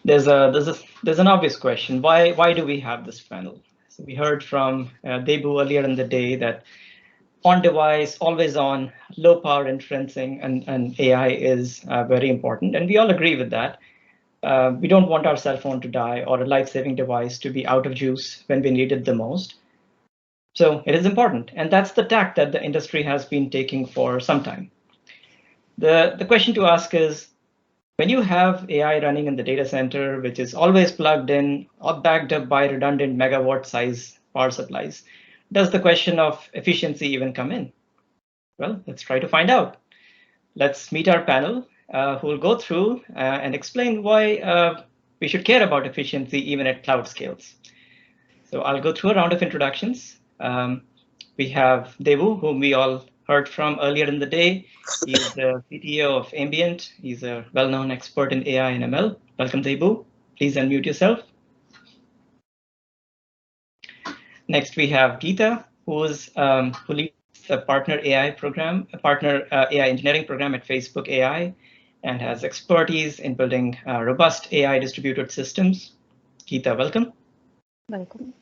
There's an obvious question. Why do we have this panel? So we heard from Debu earlier in the day that on device, always on, low power inferencing and AI is very important, and we all agree with that. We don't want our cell phone to die or a life-saving device to be out of juice when we need it the most. So it is important, and that's the tack that the industry has been taking for some time. The question to ask is, when you have AI running in the data center, which is always plugged in or backed up by redundant megawatt size power supplies, does the question of efficiency even come in? Well, let's try to find out. Let's meet our panel, who will go through and explain why we should care about efficiency even at cloud scales. So I'll go through a round of introductions. We have Devu, whom we all heard from earlier in the day. He's the CTO of Ambient. He's a well-known expert in AI and ML. Welcome, Devu. Please unmute yourself. Next, we have Geeta, who leads the Partner AI program, a Partner AI engineering program at Facebook AI, and has expertise in building robust AI distributed systems. Geeta, welcome. Welcome.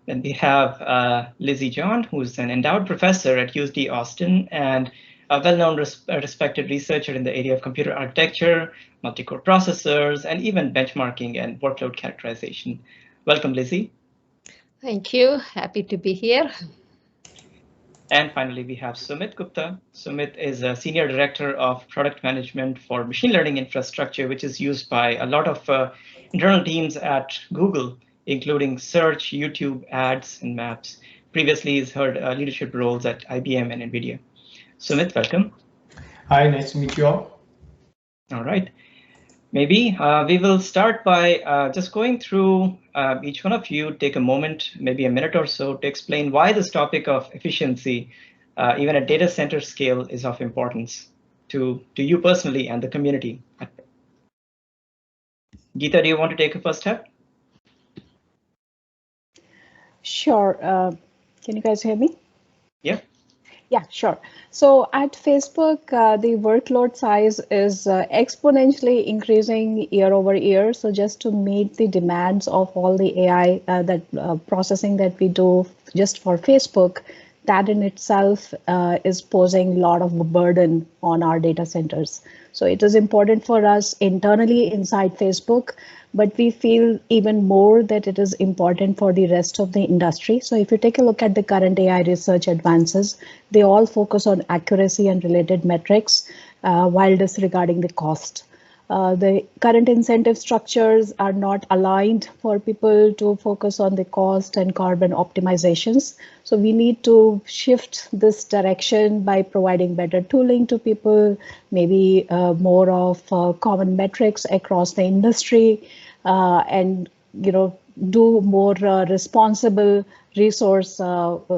Then we have Lizzie John, who's an endowed professor at USD Austin and a well-known respected researcher in the area of computer architecture, multi-core processors, and even benchmarking and workload characterization. Welcome, Lizzie. Thank you. Happy to be here. And finally, we have Sumit Gupta. Sumit is a senior director of product management for machine learning infrastructure, which is used by a lot of internal teams at Google, including search, YouTube, ads, and maps. Previously, he's held leadership roles at IBM and NVIDIA. Sumit, welcome. Hi, nice to meet you all. All right. Maybe we will start by just going through each one of you, take a moment, maybe a minute or so, to explain why this topic of efficiency, even at data center scale, is of importance to you personally and the community. Geeta, do you want to take a first step? Sure. Can you guys hear me? Yeah. Yeah, sure. So at Facebook, the workload size is exponentially increasing year over year. So just to meet the demands of all the AI processing that we do just for Facebook, that in itself is posing a lot of burden on our data centers. So it is important for us internally inside Facebook, but we feel even more that it is important for the rest of the industry. So if you take a look at the current AI research advances, they all focus on accuracy and related metrics while disregarding the cost. The current incentive structures are not aligned for people to focus on the cost and carbon optimizations. So we need to shift this direction by providing better tooling to people, maybe more of common metrics across the industry, and do more responsible resource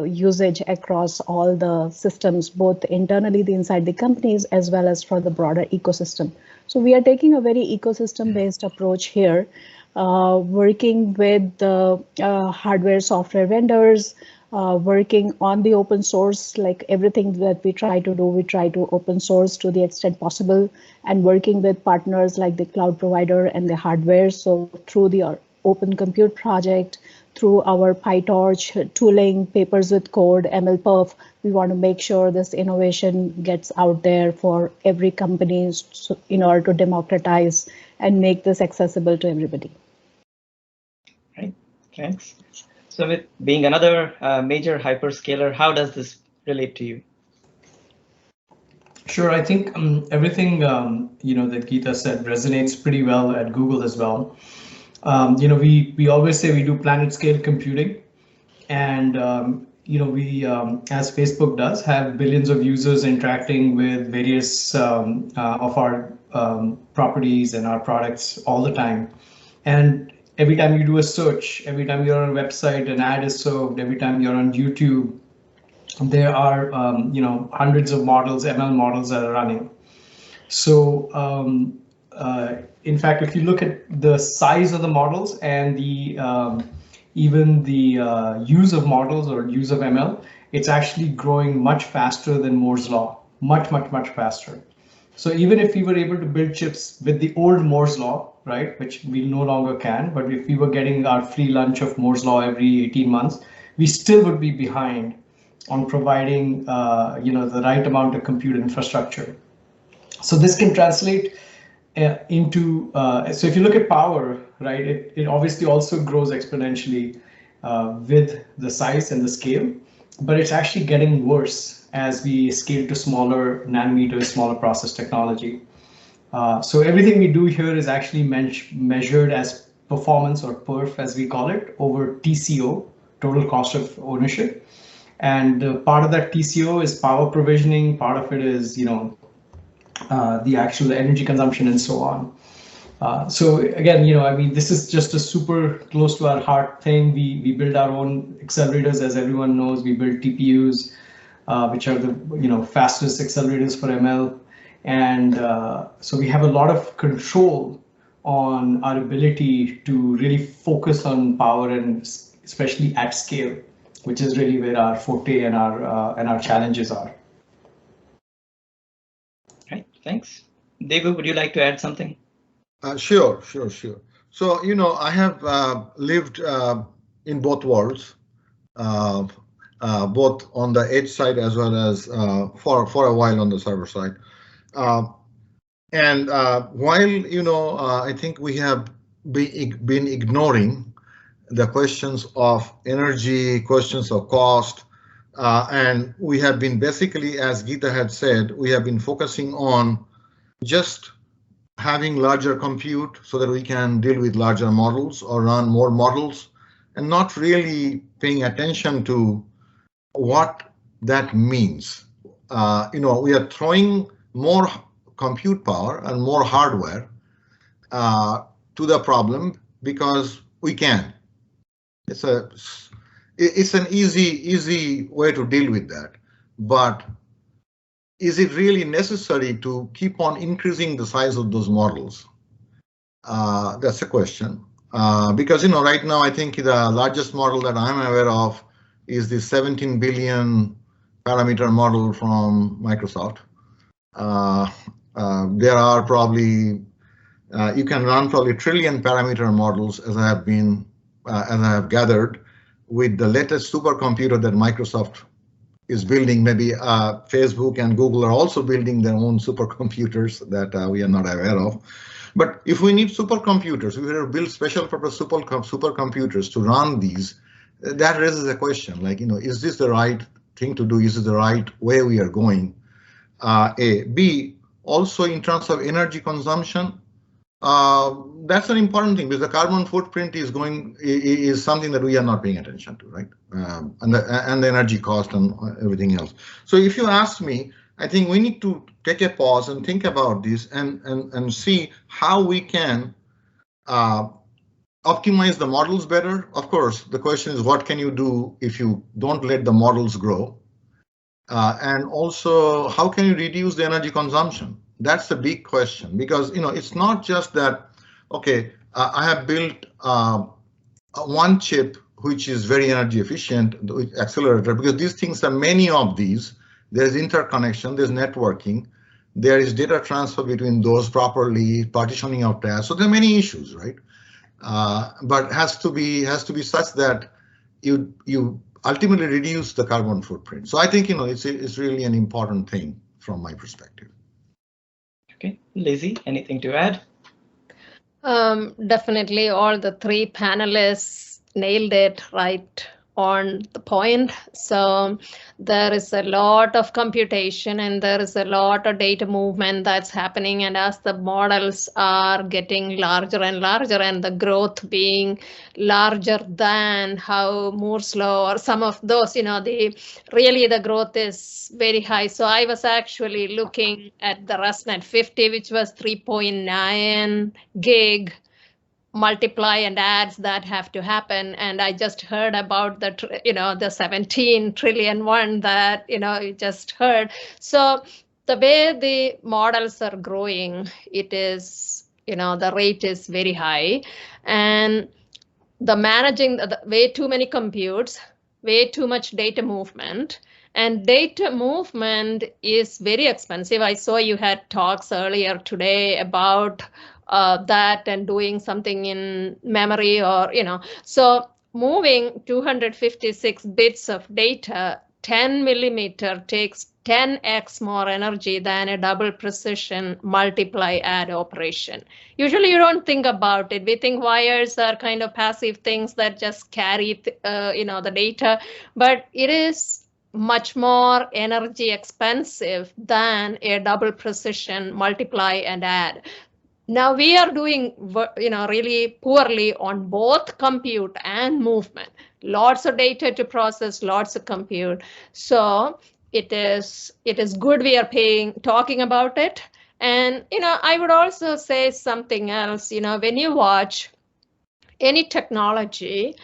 usage across all the systems, both internally inside the companies as well as for the broader ecosystem. So we are taking a very ecosystem-based approach here, working with the hardware, software vendors, working on the open source, like everything that we try to do, we try to open source to the extent possible, and working with partners like the cloud provider and the hardware. So through the Open Compute project, through our PyTorch tooling, Papers with Code, MLPerf, we want to make sure this innovation gets out there for every company in order to democratize and make this accessible to everybody. Right, thanks. So with being another major hyperscaler, how does this relate to you? Sure, I think everything that Geeta said resonates pretty well at Google as well. We always say we do planet scale computing, and we, as Facebook does, have billions of users interacting with various of our properties and our products all the time. And every time you do a search, every time you're on a website, an ad is served, every time you're on YouTube, there are hundreds of models, ML models that are running. So in fact, if you look at the size of the models and the even the use of models or use of ML, it's actually growing much faster than Moore's law, much faster. So even if we were able to build chips with the old Moore's law, right, which we no longer can, but if we were getting our free lunch of Moore's law every 18 months, we still would be behind on providing, the right amount of compute infrastructure. So this can translate into, so if you look at power, right, it obviously also grows exponentially with the size and the scale, but it's actually getting worse as we scale to smaller nanometers, smaller process technology. So everything we do here is actually measured as performance, or perf as we call it, over TCO, total cost of ownership. And part of that TCO is power provisioning, part of it is, the actual energy consumption and so on. So again, this is just a super close to our heart thing. We build our own accelerators, as everyone knows. We build TPUs, which are the fastest accelerators for ML, and so we have a lot of control on our ability to really focus on power, and especially at scale, which is really where our forte and our challenges are. Right, thanks. Devu, would you like to add something? Sure. So, I have lived in both worlds, both on the edge side as well as for a while on the server side. And while, I think we have been ignoring the questions of energy, questions of cost, and we have been basically, as Geeta had said, we have been focusing on just having larger compute so that we can deal with larger models or run more models, and not really paying attention to what that means. We are throwing more compute power and more hardware to the problem because we can. It's an easy way to deal with that, but is it really necessary to keep on increasing the size of those models? That's a question. Because right now I think the largest model that I'm aware of is the 17 billion parameter model from Microsoft. There are probably you can run probably trillion parameter models, as I have gathered, with the latest supercomputer that Microsoft is building. Maybe Facebook and Google are also building their own supercomputers that we are not aware of. But if we need supercomputers, we will build special purpose supercomputers to run these. That raises a question like, is this the right thing to do? Is this the right way we are going? A. B, also in terms of energy consumption, that's an important thing because the carbon footprint is something that we are not paying attention to, right? And the energy cost and everything else. So if you ask me, I think we need to take a pause and think about this and see how we can optimize the models better. Of course, the question is what can you do if you don't let the models grow? And also, how can you reduce the energy consumption? That's the big question, because it's not just that, okay, I have built one chip which is very energy efficient, the accelerator, because these things are many of these. There's interconnection, there's networking, there is data transfer between those properly, partitioning of tasks. So there are many issues, right? But has to be such that you ultimately reduce the carbon footprint. So I think it's really an important thing from my perspective. Okay, Lizzie, anything to add? Definitely, all the three panelists nailed it right on the point. So there is a lot of computation and there is a lot of data movement that's happening, and as the models are getting larger and larger and the growth being larger than how Moore's law or some of those, the growth is very high. So I was actually looking at the ResNet 50, which was 3.9 gig multiply and adds that have to happen, and I just heard about the 17 trillion one that you just heard. So the way the models are growing, it is the rate is very high, and the managing the way too many computes, way too much data movement, And data movement is very expensive. I saw you had talks earlier today about that and doing something in memory or, so moving 256 bits of data 10 millimeter takes 10x more energy than a double precision multiply add operation. Usually you don't think about it. We think wires are kind of passive things that just carry the data, but it is much more energy expensive than a double precision multiply and add. Now we are doing really poorly on both compute and movement. Lots of data to process, lots of compute. So it is good we are talking about it. And I would also say something else. When you watch any technology,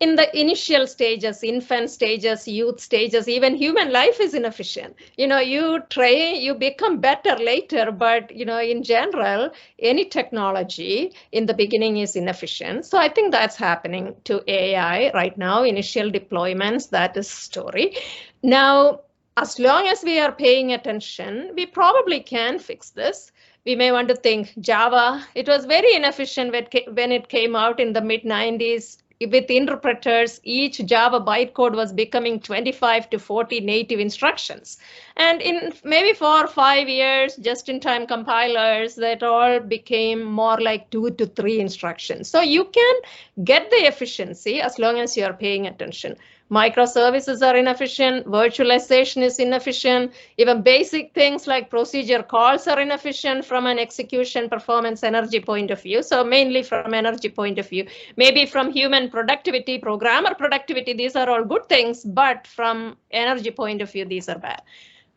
in the initial stages, infant stages, youth stages, even human life is inefficient. You train, you become better later, but in general, any technology in the beginning is inefficient. So I think that's happening to AI right now, initial deployments, that is story. Now, as long as we are paying attention, we probably can fix this. We may want to think Java, it was very inefficient when it came out in the mid-90s. With interpreters, each Java bytecode was becoming 25 to 40 native instructions. And in maybe 4 or 5 years, just-in-time compilers, that all became more like 2 to 3 instructions. So you can get the efficiency as long as you are paying attention. Microservices are inefficient, virtualization is inefficient, even basic things like procedure calls are inefficient from an execution performance energy point of view. So mainly from energy point of view, maybe from human productivity, programmer productivity, these are all good things, but from energy point of view, these are bad.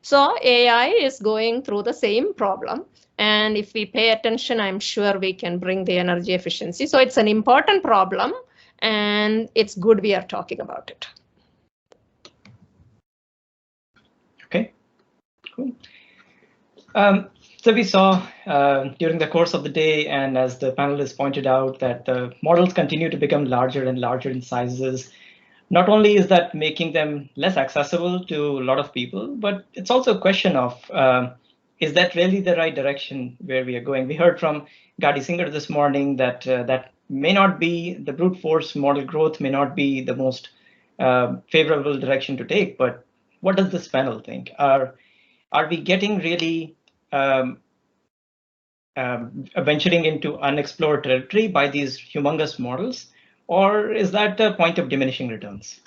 So AI is going through the same problem. And if we pay attention, I'm sure we can bring the energy efficiency. So it's an important problem, and it's good we are talking about it. Okay, cool. So we saw during the course of the day, and as the panelists pointed out, that the models continue to become larger and larger in sizes. Not only is that making them less accessible to a lot of people, but it's also a question of, is that really the right direction where we are going? We heard from Gadi Singer this morning that that may not be, the brute force model growth may not be the most favorable direction to take, but what does this panel think? Are we getting really venturing into unexplored territory by these humongous models, or is that a point of diminishing returns?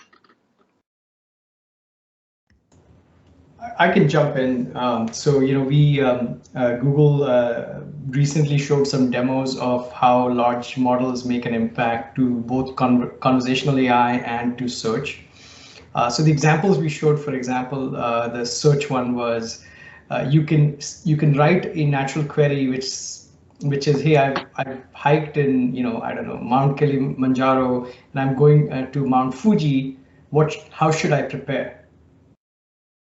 I can jump in. So we Google recently showed some demos of how large models make an impact to both conversational AI and to search. So the examples we showed, for example, the search one was you can write a natural query which is, hey, I've hiked in I don't know, Mount Kilimanjaro, and I'm going to Mount Fuji. How should I prepare?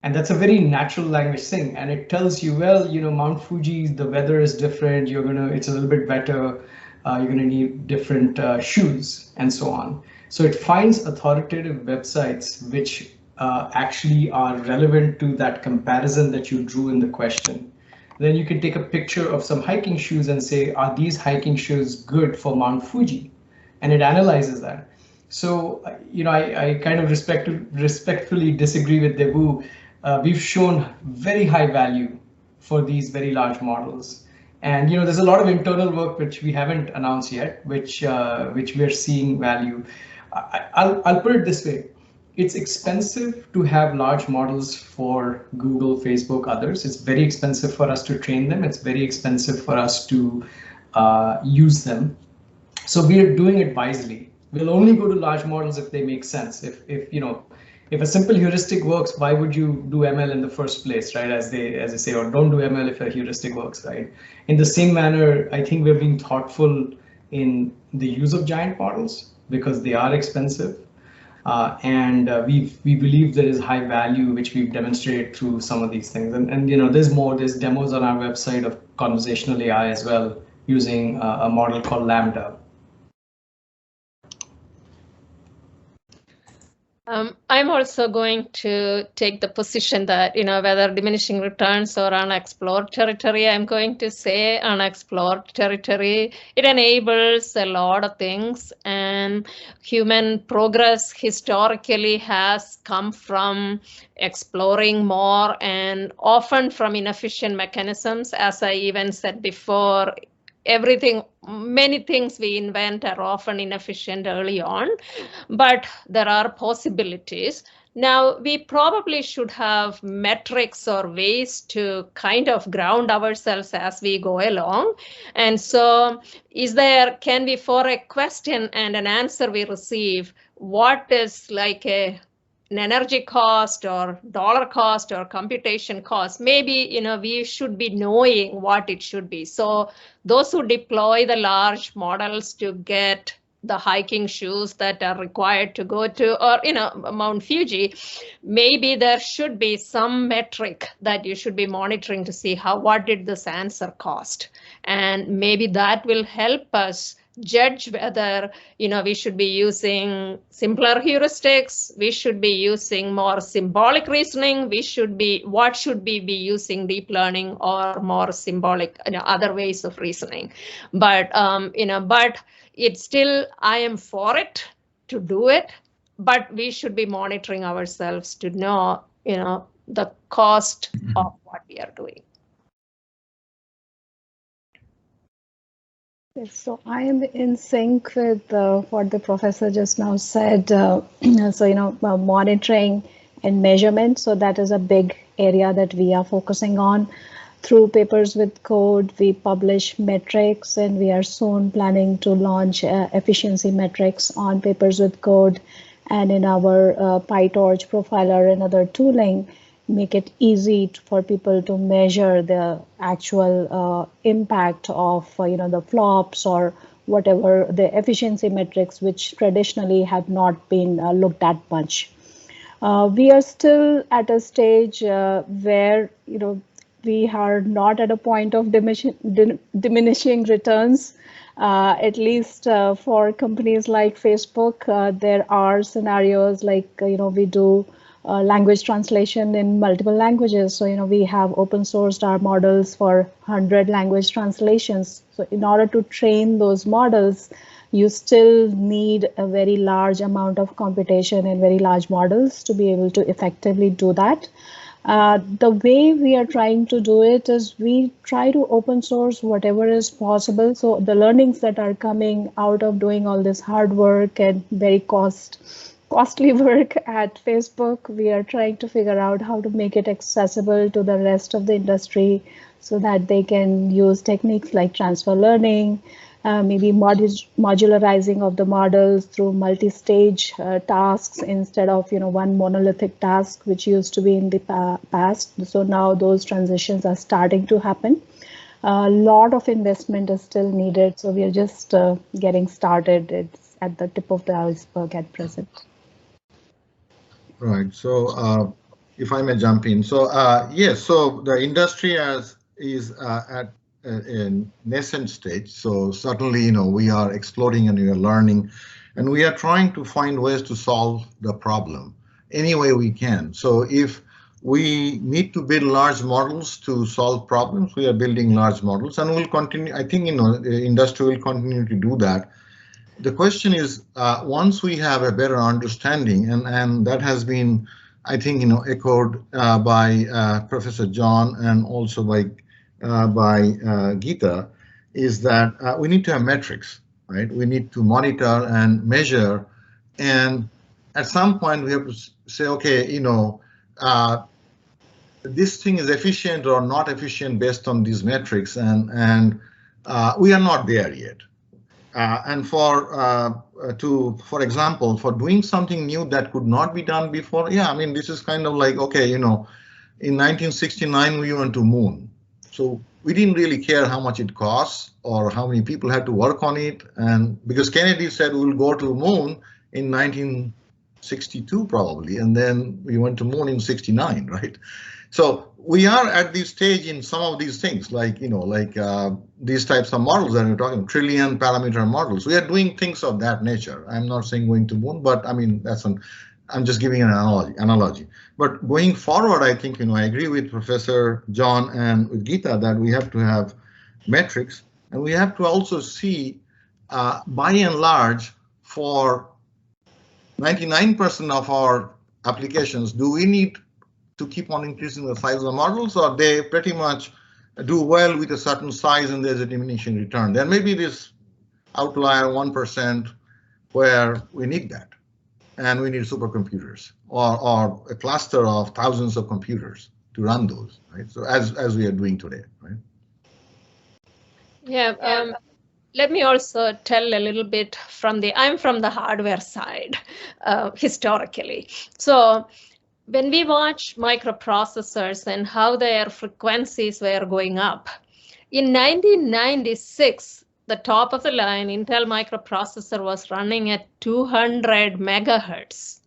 And that's a very natural language thing, and it tells you, well, Mount Fuji, the weather is different. It's a little bit better. You're gonna need different shoes and so on. So it finds authoritative websites which actually are relevant to that comparison that you drew in the question. Then you can take a picture of some hiking shoes and say, are these hiking shoes good for Mount Fuji? And it analyzes that. So, I kind of respectfully disagree with Debu. We've shown very high value for these very large models. And there's a lot of internal work which we haven't announced yet, which we are seeing value. I'll put it this way. It's expensive to have large models for Google, Facebook, others. It's very expensive for us to train them. It's very expensive for us to use them. So we are doing it wisely. We'll only go to large models if they make sense. If a simple heuristic works, why would you do ML in the first place, right? As they say, or don't do ML if a heuristic works, right? In the same manner, I think we're being thoughtful in the use of giant models because they are expensive. And we believe there is high value, which we've demonstrated through some of these things. And there's demos on our website of conversational AI as well, using a model called Lambda. I'm also going to take the position that, whether diminishing returns or unexplored territory, I'm going to say unexplored territory. It enables a lot of things, and human progress historically has come from exploring more and often from inefficient mechanisms. As I even said before, many things we invent are often inefficient early on, but there are possibilities. Now, we probably should have metrics or ways to kind of ground ourselves as we go along. And so can we, for a question and an answer we receive, what is like an energy cost or dollar cost or computation cost? Maybe, we should be knowing what it should be. So those who deploy the large models to get the hiking shoes that are required to go to, or Mount Fuji, maybe there should be some metric that you should be monitoring to see what did this answer cost, and maybe that will help us judge whether we should be using simpler heuristics, we should be using more symbolic reasoning, what should we be using deep learning or more symbolic other ways of reasoning. But but it's still, I am for it to do it, but we should be monitoring ourselves to know the cost of what we are doing. Yes, so I am in sync with what the professor just now said. So, monitoring and measurement. So that is a big area that we are focusing on. Through Papers with Code, we publish metrics, and we are soon planning to launch efficiency metrics on Papers with Code, and in our PyTorch profiler and other tooling, make it easy for people to measure the actual impact of the flops or whatever the efficiency metrics, which traditionally have not been looked at much. We are still at a stage where we are not at a point of diminishing returns. At least for companies like Facebook, there are scenarios like we do language translation in multiple languages. So, we have open sourced our models for 100 language translations. So in order to train those models, you still need a very large amount of computation and very large models to be able to effectively do that. The way we are trying to do it is we try to open source whatever is possible. So the learnings that are coming out of doing all this hard work and very costly work at Facebook, we are trying to figure out how to make it accessible to the rest of the industry so that they can use techniques like transfer learning, maybe modularizing of the models through multi-stage tasks instead of one monolithic task, which used to be in the past. So now those transitions are starting to happen. A lot of investment is still needed, so we are just getting started. It's at the tip of the iceberg at present. Right. So if I may jump in. So yes, so the industry is at a nascent stage. So certainly, we are exploring and we are learning, and we are trying to find ways to solve the problem any way we can. So if we need to build large models to solve problems, we are building large models, and we'll continue. I think the industry will continue to do that. The question is, once we have a better understanding, and that has been, I think, echoed by Professor John and also by Geeta, is that we need to have metrics, right? We need to monitor and measure, and at some point we have to say, okay, this thing is efficient or not efficient based on these metrics, and we are not there yet. And for example, for doing something new that could not be done before, yeah, I mean, this is kind of like, okay, in 1969 we went to moon. So we didn't really care how much it costs or how many people had to work on it. And because Kennedy said we'll go to moon in 1962 probably, and then we went to moon in 69, right? So we are at this stage in some of these things, like, these types of models that we're talking, trillion parameter models. We are doing things of that nature. I'm not saying going to moon, but I mean, that's I'm just giving an analogy. But going forward, I think, I agree with Professor John and with Geeta that we have to have metrics, and we have to also see, by and large, for 99% of our applications, do we need to keep on increasing the size of the models, or they pretty much do well with a certain size and there's a diminishing return? There may be this outlier 1% where we need that, and we need supercomputers or a cluster of thousands of computers to run those, right? So as we are doing today, right? Yeah. Let me also tell a little bit I'm from the hardware side, historically. So when we watch microprocessors and how their frequencies were going up, in 1996, the top of the line Intel microprocessor was running at 200 megahertz.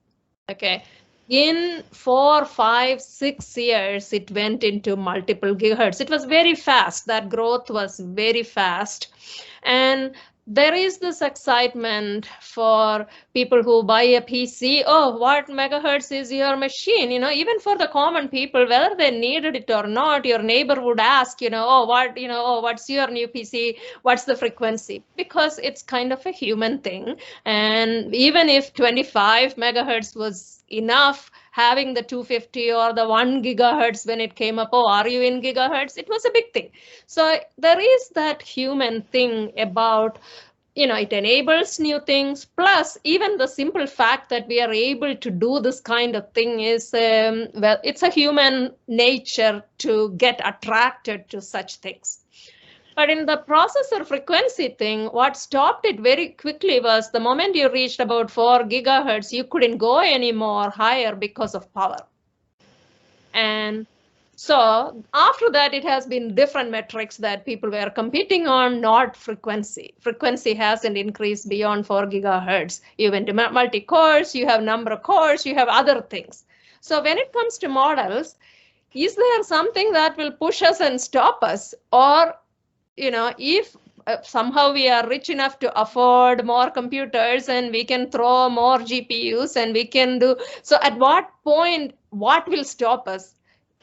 Okay. In 4, 5, 6 years, it went into multiple gigahertz. It was very fast. That growth was very fast. And there is this excitement for people who buy a PC. Oh, what megahertz is your machine? Even for the common people, whether they needed it or not, your neighbor would ask, oh, what's your new PC? What's the frequency? Because it's kind of a human thing. And even if 25 megahertz was enough, having the 250 or the 1 gigahertz when it came up, oh, are you in gigahertz? It was a big thing. So there is that human thing about, it enables new things. Plus, even the simple fact that we are able to do this kind of thing is, well, it's a human nature to get attracted to such things. But in the processor frequency thing, what stopped it very quickly was the moment you reached about 4 gigahertz, you couldn't go any more higher because of power. And so after that, it has been different metrics that people were competing on, not frequency. Frequency hasn't increased beyond 4 gigahertz. You went to multi-cores, you have number of cores, you have other things. So when it comes to models, is there something that will push us and stop us? Or if somehow we are rich enough to afford more computers and we can throw more GPUs and we can do, so at what point, what will stop us?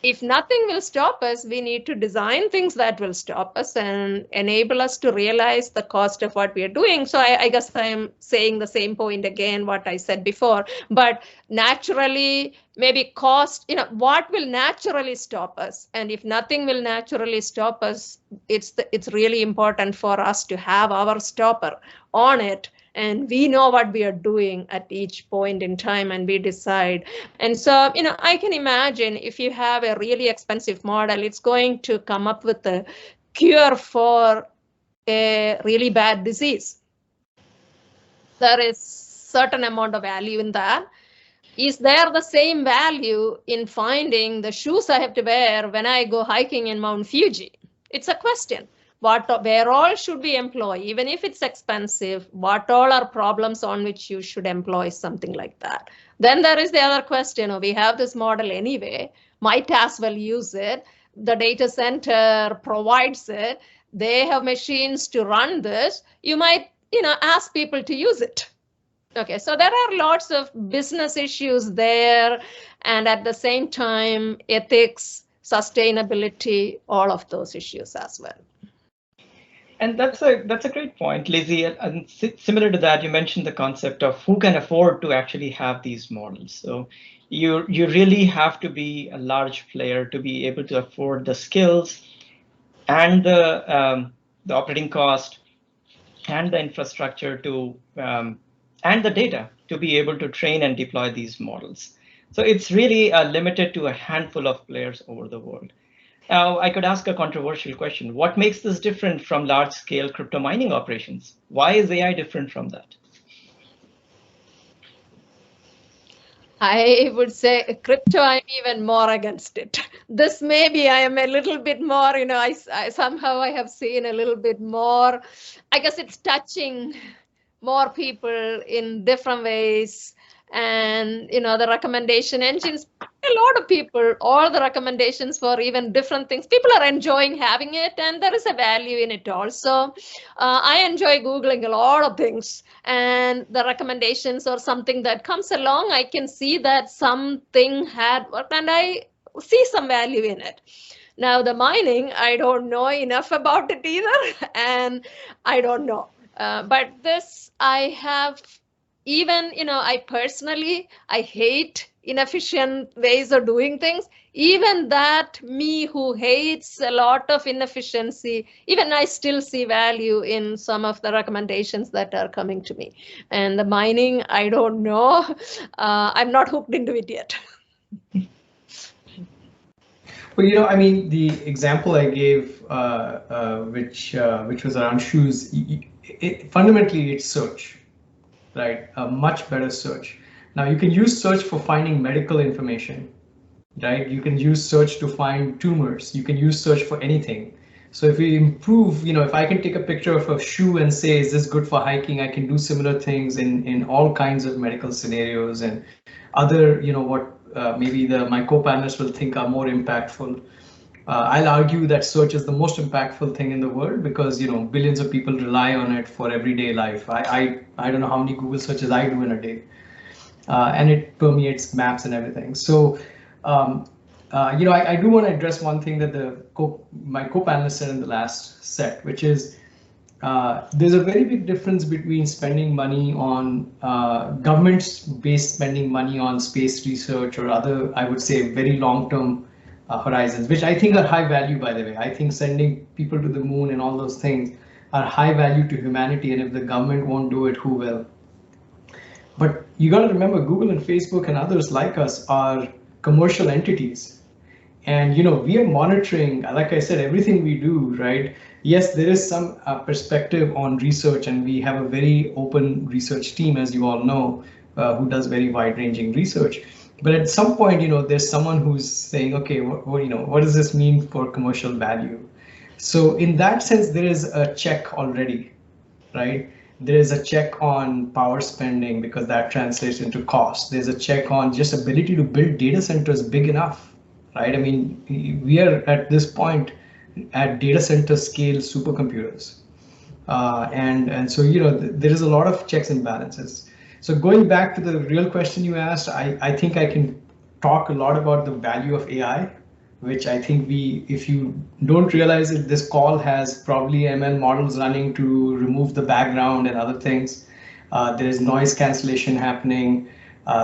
If nothing will stop us, we need to design things that will stop us and enable us to realize the cost of what we are doing. So I guess I am saying the same point again, what I said before, but naturally, maybe cost, what will naturally stop us? And if nothing will naturally stop us, it's really important for us to have our stopper on it. And we know what we are doing at each point in time, and we decide. And so, I can imagine if you have a really expensive model, it's going to come up with a cure for a really bad disease. There is certain amount of value in that. Is there the same value in finding the shoes I have to wear when I go hiking in Mount Fuji? It's a question. Where all should we employ, even if it's expensive, what all are problems on which you should employ something like that? Then there is the other question, we have this model anyway, might as well use it. The data center provides it. They have machines to run this. You might, ask people to use it. Okay, so there are lots of business issues there, and at the same time, ethics, sustainability, all of those issues as well. And that's a great point, Lizzie. And similar to that, you mentioned the concept of who can afford to actually have these models. So you really have to be a large player to be able to afford the skills and the operating cost and the infrastructure to and the data to be able to train and deploy these models. So it's really limited to a handful of players over the world. Now, I could ask a controversial question. What makes this different from large-scale crypto mining operations? Why is AI different from that? I would say crypto, I'm even more against it. This maybe I am a little bit more, I somehow I have seen a little bit more. I guess it's touching more people in different ways. And, the recommendation engines, a lot of people, all the recommendations for even different things, people are enjoying having it, and there is a value in it also. I enjoy Googling a lot of things, and the recommendations or something that comes along, I can see that something had worked and I see some value in it. Now the mining, I don't know enough about it either, and I don't know. But this I have, even, I personally, I hate inefficient ways of doing things. Even that, me who hates a lot of inefficiency, even I still see value in some of the recommendations that are coming to me. And the mining, I don't know. I'm not hooked into it yet. Well, I mean, the example I gave, which was around shoes, fundamentally it's search, right? A much better search. Now you can use search for finding medical information, right? You can use search to find tumors. You can use search for anything. So if we improve, if I can take a picture of a shoe and say, is this good for hiking? I can do similar things in all kinds of medical scenarios and other, what maybe my co-panelists will think are more impactful. I'll argue that search is the most impactful thing in the world because, billions of people rely on it for everyday life. I don't know how many Google searches I do in a day. And it permeates maps and everything. So, I do want to address one thing that my co-panelists said in the last set, which is there's a very big difference between spending money on government-based spending money on space research or other, I would say, very long-term horizons, which I think are high value, by the way. I think sending people to the moon and all those things are high value to humanity, and if the government won't do it, who will? But you got to remember, Google and Facebook and others like us are commercial entities. And, we are monitoring, like I said, everything we do, right? Yes, there is some perspective on research, and we have a very open research team, as you all know, who does very wide-ranging research. But at some point, there's someone who's saying, okay, what does this mean for commercial value? So in that sense, there is a check already, right? There is a check on power spending because that translates into cost. There's a check on just ability to build data centers big enough, right? I mean, we are at this point at data center scale supercomputers. And so, there is a lot of checks and balances. So going back to the real question you asked, I think I can talk a lot about the value of AI, which I think if you don't realize it, this call has probably ML models running to remove the background and other things. There is noise cancellation happening.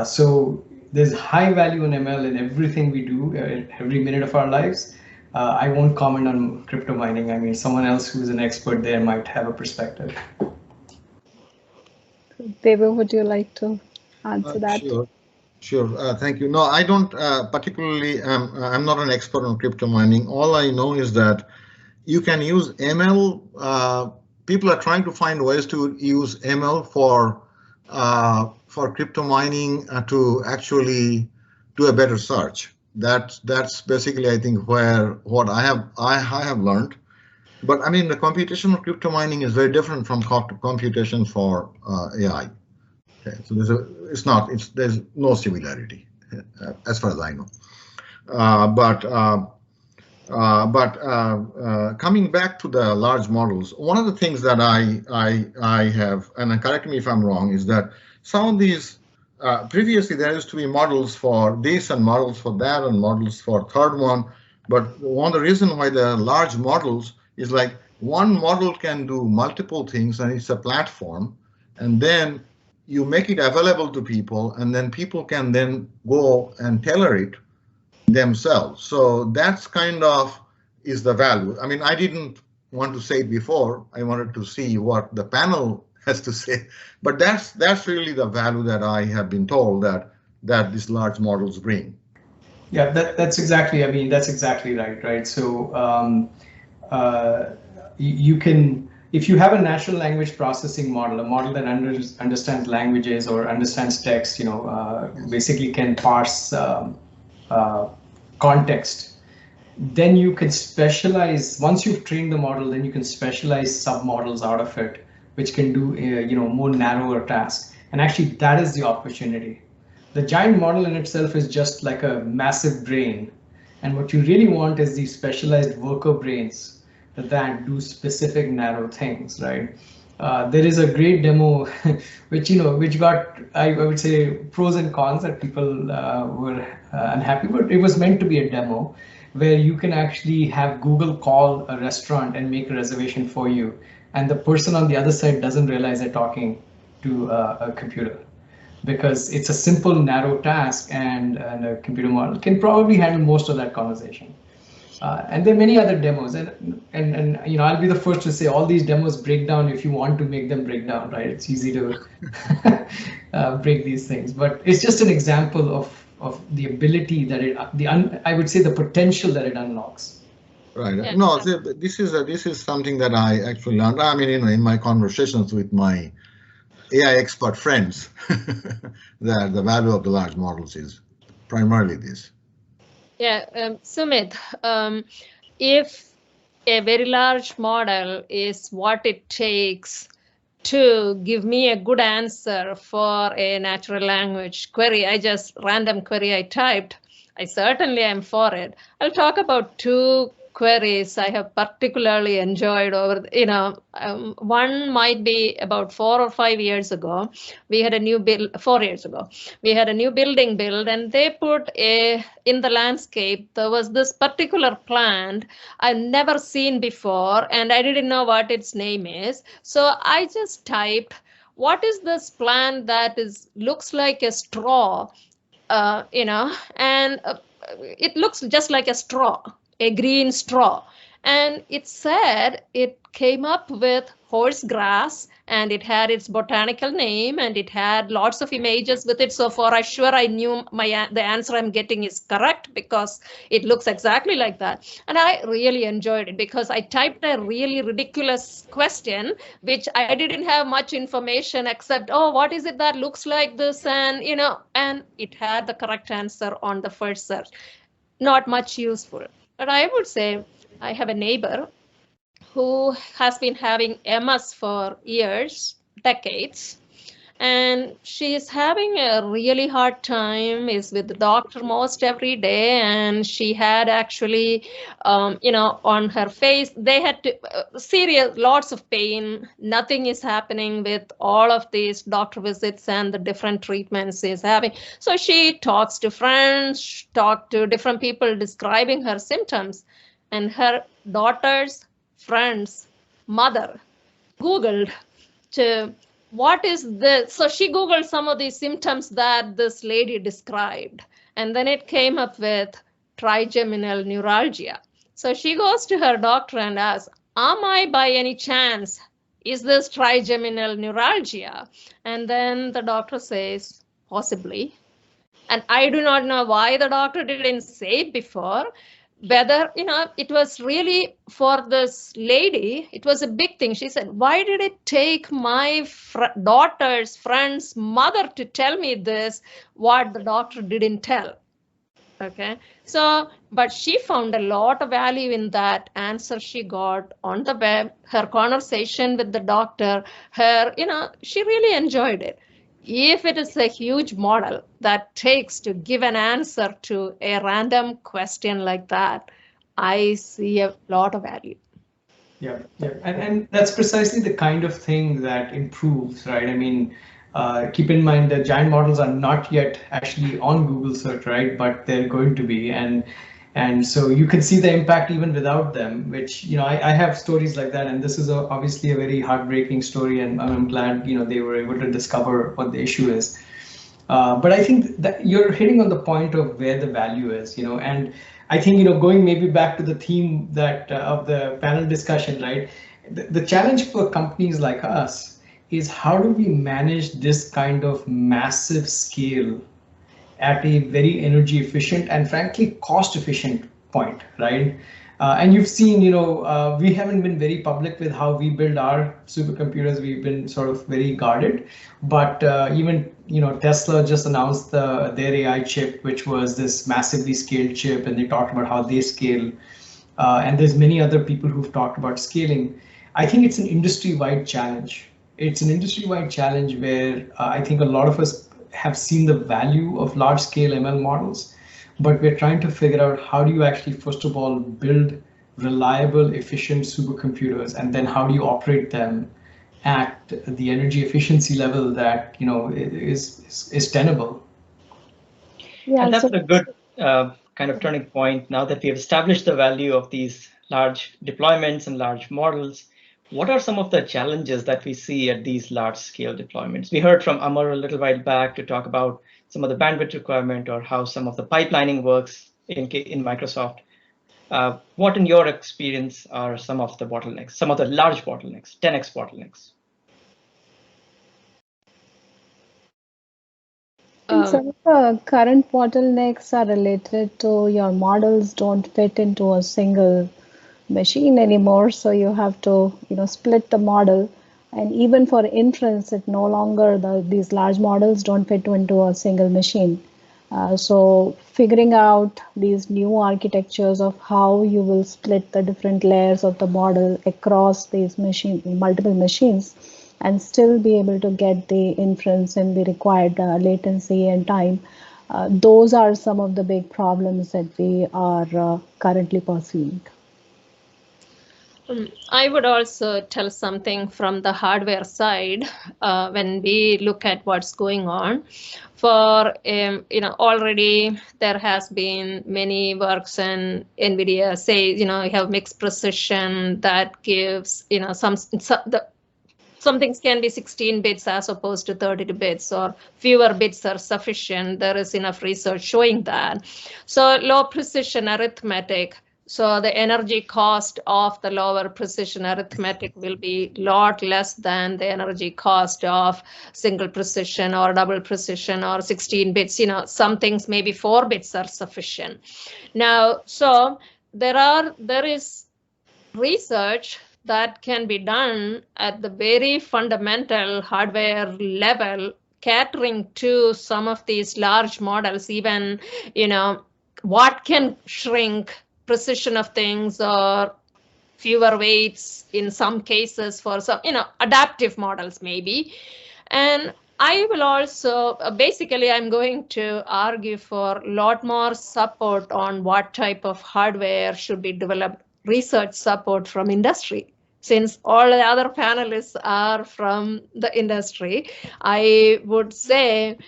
So there's high value in ML in everything we do, every minute of our lives. I won't comment on crypto mining. I mean, someone else who's an expert there might have a perspective. David, would you like to answer that? Sure. Thank you. No, I don't particularly. I'm not an expert on crypto mining. All I know is that you can use ML. People are trying to find ways to use ML for crypto mining to actually do a better search. That's basically, I think, what I have learned. But I mean, the computational crypto mining is very different from computation for AI. Okay, so there's no similarity as far as I know. But coming back to the large models, one of the things that I have, and correct me if I'm wrong, is that some of these previously there used to be models for this and models for that and models for third one. But one of the reasons why the large models is like one model can do multiple things and it's a platform, and then you make it available to people, and then people can then go and tailor it themselves. So that's kind of is the value. I mean, I didn't want to say it before. I wanted to see what the panel has to say, but that's really the value that I have been told that these large models bring. Yeah, that's exactly. I mean, that's exactly right. So you can, if you have a natural language processing model, a model that understands languages or understands text, basically can parse context, then you can specialize. Once you've trained the model, then you can specialize submodels out of it, which can do more narrower tasks. And actually, that is the opportunity. The giant model in itself is just like a massive brain. And what you really want is these specialized worker brains that do specific narrow things, right? There is a great demo, which got, I would say, pros and cons that people were unhappy, but it was meant to be a demo where you can actually have Google call a restaurant and make a reservation for you, and the person on the other side doesn't realize they're talking to a computer, because it's a simple, narrow task, and a computer model can probably handle most of that conversation. And there are many other demos, and I'll be the first to say all these demos break down if you want to make them break down, right? It's easy to break these things, but it's just an example of the ability that I would say the potential that it unlocks. Right. Yeah. No, this is something that I actually learned. I mean, in my conversations with my AI expert friends, that the value of the large models is primarily this. Yeah, Sumit, if a very large model is what it takes to give me a good answer for a natural language query, random query I typed, I certainly am for it. I'll talk about two queries I have particularly enjoyed over, one might be about 4 or 5 years ago. We had a new build, 4 years ago. We had a new building build, and they put in the landscape, there was this particular plant I've never seen before, and I didn't know what its name is. So I just typed, what is this plant that looks like a straw, and it looks just like a straw, a green straw. And it said it came up with horse grass, and it had its botanical name, and it had lots of images with it. So for sure I knew the answer I'm getting is correct, because it looks exactly like that. And I really enjoyed it, because I typed a really ridiculous question, which I didn't have much information except, oh, what is it that looks like this? And, and it had the correct answer on the first search. Not much useful. But I would say I have a neighbor who has been having MS for years, decades, and she is having a really hard time, is with the doctor most every day, and she had actually, on her face, they had serious, lots of pain, nothing is happening with all of these doctor visits and the different treatments is having. So she talks to friends, talk to different people describing her symptoms, and her daughter's friend's mother Googled what is this? So she Googled some of these symptoms that this lady described, and then it came up with trigeminal neuralgia. So she goes to her doctor and asks, am I by any chance, is this trigeminal neuralgia? And then the doctor says, possibly. And I do not know why the doctor didn't say it before. Whether, it was really for this lady, it was a big thing. She said, why did it take my daughter's friend's mother to tell me this, what the doctor didn't tell? Okay, so, but she found a lot of value in that answer she got on the web, her conversation with the doctor, she really enjoyed it. If it is a huge model that takes to give an answer to a random question like that, I see a lot of value. Yeah, and that's precisely the kind of thing that improves, right? I mean, keep in mind that giant models are not yet actually on Google search, right? But they're going to be, and so you can see the impact even without them, which, I have stories like that, and this is obviously a very heartbreaking story, and I'm glad, they were able to discover what the issue is. But I think that you're hitting on the point of where the value is, and I think, going maybe back to the theme that of the panel discussion, right? The challenge for companies like us is, how do we manage this kind of massive scale at a very energy efficient and frankly cost efficient point, right? And you've seen, we haven't been very public with how we build our supercomputers. We've been sort of very guarded, but even, Tesla just announced their AI chip, which was this massively scaled chip, and they talked about how they scale. And there's many other people who've talked about scaling. I think it's an industry-wide challenge. It's an industry-wide challenge where I think a lot of us, have seen the value of large-scale ML models, but we're trying to figure out how do you actually, first of all, build reliable, efficient supercomputers, and then how do you operate them at the energy efficiency level that is tenable. Yeah, And that's so a good kind of turning point. Now that we have established the value of these large deployments and large models, what are some of the challenges that we see at these large scale deployments? We heard from Amar a little while back to talk about some of the bandwidth requirement or how some of the pipelining works in Microsoft. What in your experience are some of the bottlenecks, some of the large bottlenecks, 10x bottlenecks? some of the current bottlenecks are related to your models don't fit into a single machine anymore, so you have to split the model. And even for inference, it no longer these large models don't fit into a single machine. So figuring out these new architectures of how you will split the different layers of the model across these multiple machines and still be able to get the inference and the required latency and time. Those are some of the big problems that we are currently pursuing. I would also tell something from the hardware side when we look at what's going on. For already there has been many works in NVIDIA say you have mixed precision that gives some things can be 16 bits as opposed to 32 bits, or fewer bits are sufficient. There is enough research showing that. So low precision arithmetic. So the energy cost of the lower precision arithmetic will be a lot less than the energy cost of single precision or double precision or 16 bits. Some things maybe 4 bits are sufficient. Now, so there is research that can be done at the very fundamental hardware level, catering to some of these large models, even what can shrink precision of things or fewer weights in some cases for some adaptive models maybe. And I will also basically I'm going to argue for a lot more support on what type of hardware should be developed, research support from industry. Since all the other panelists are from the industry, I would say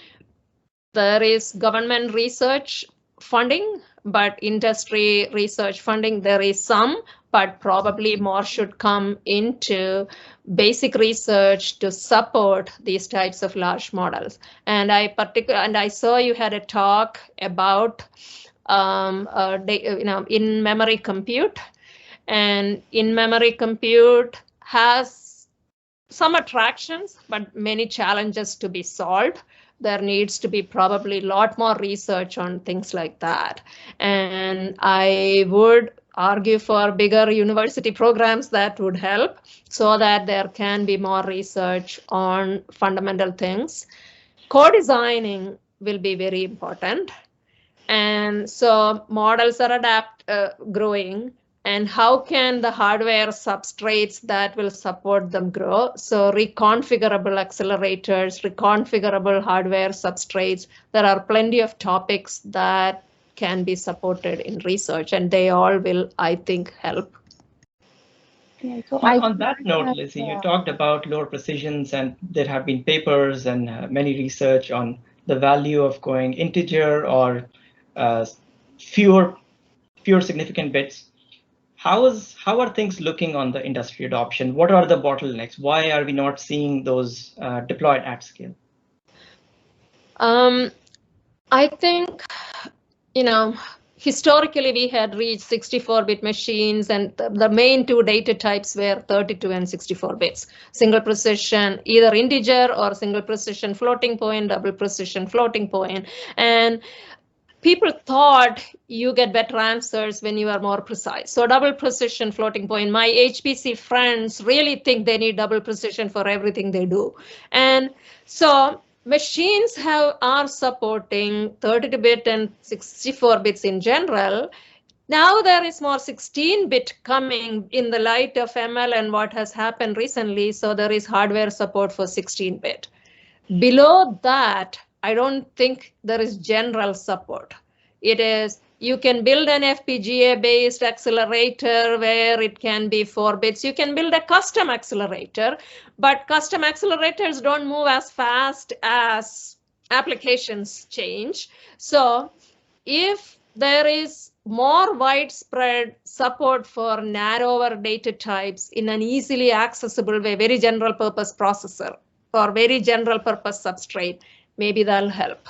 there is government research funding, but industry research funding, there is some, but probably more should come into basic research to support these types of large models. And I saw you had a talk about in-memory compute. And in-memory compute has some attractions, but many challenges to be solved. There needs to be probably a lot more research on things like that. And I would argue for bigger university programs that would help so that there can be more research on fundamental things. Co-designing will be very important. And so models are growing. And how can the hardware substrates that will support them grow? So reconfigurable accelerators, reconfigurable hardware substrates. There are plenty of topics that can be supported in research, and they all will, I think, help. Yeah, so on that note, Lizzie, you talked about lower precisions, and there have been papers and many research on the value of going integer or fewer significant bits. How are things looking on the industry adoption? What are the bottlenecks? Why are we not seeing those deployed at scale? I think, historically we had reached 64-bit machines, and the main two data types were 32 and 64 bits. Single precision, either integer or single precision floating point, double precision floating point. And people thought you get better answers when you are more precise. So double precision floating point, my HPC friends really think they need double precision for everything they do. And so machines are supporting 32-bit and 64 bits in general. Now there is more 16-bit coming in the light of ML and what has happened recently. So there is hardware support for 16-bit. Below that, I don't think there is general support. It is, you can build an FPGA-based accelerator where it can be 4 bits. You can build a custom accelerator, but custom accelerators don't move as fast as applications change. So if there is more widespread support for narrower data types in an easily accessible way, very general purpose processor or very general purpose substrate, maybe that'll help.